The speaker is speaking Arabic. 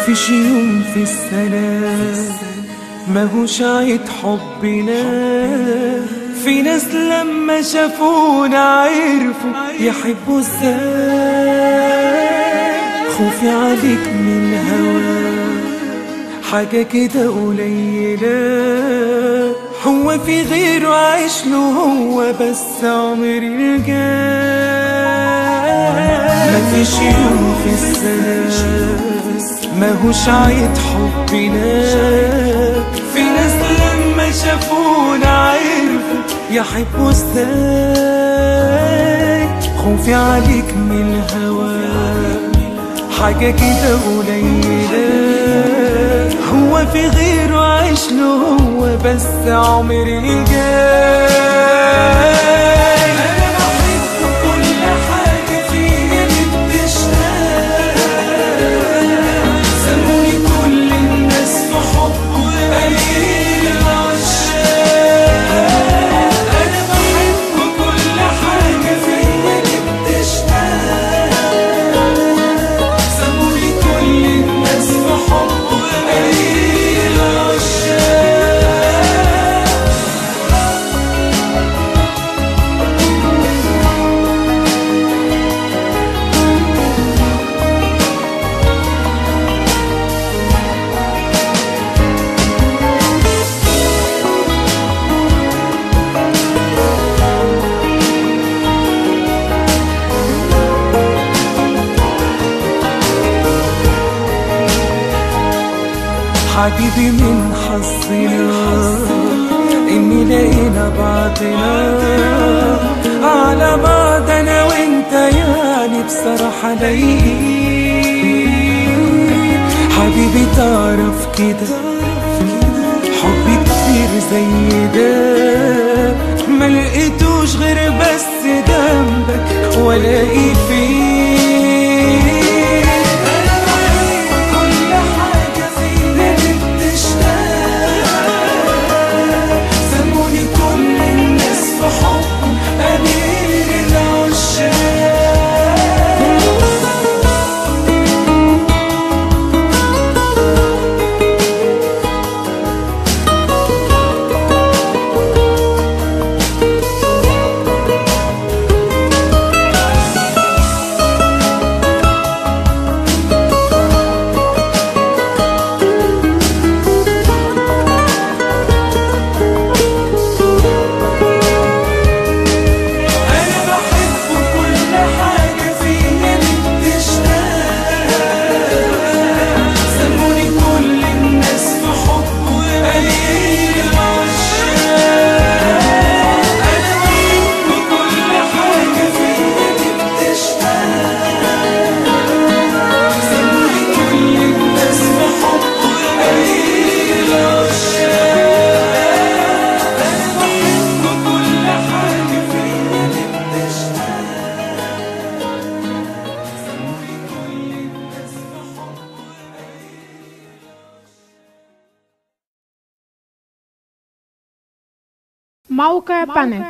مفيش يوم في السنة ماهوش عيد حبنا. في ناس لما شافونا عرفوا يحبوا ازاي. خوفي عليك من الهوى حاجة كده قليلة، هو في غيره عايش له هو بس عمري الجاي. مفيش يوم في السنة ماهوش عيد حبنا. في ناس لما شافونا عرفوا يحبوا ازاي. خوفي عليك من الهوى حاجة كده قليلة، هو في غيره عايش له هو بس عمري الجاي. أنا بحب كل حاجة فيا بتشتاق، سموني كل الناس في حبه قليل العشاق. أنا بحب كل حاجة فيا بتشتاق، سموني كل الناس في حبه قليل العشاق. حبيبي من حظنا إني لقينا بعضنا على بعض أنا وإنت، يعني بصراحة لايقين. حبيبي تعرف كده حبي كتير زي ده ملقيتوش غير بس جنبك ولاقي فيك. موقع بانل.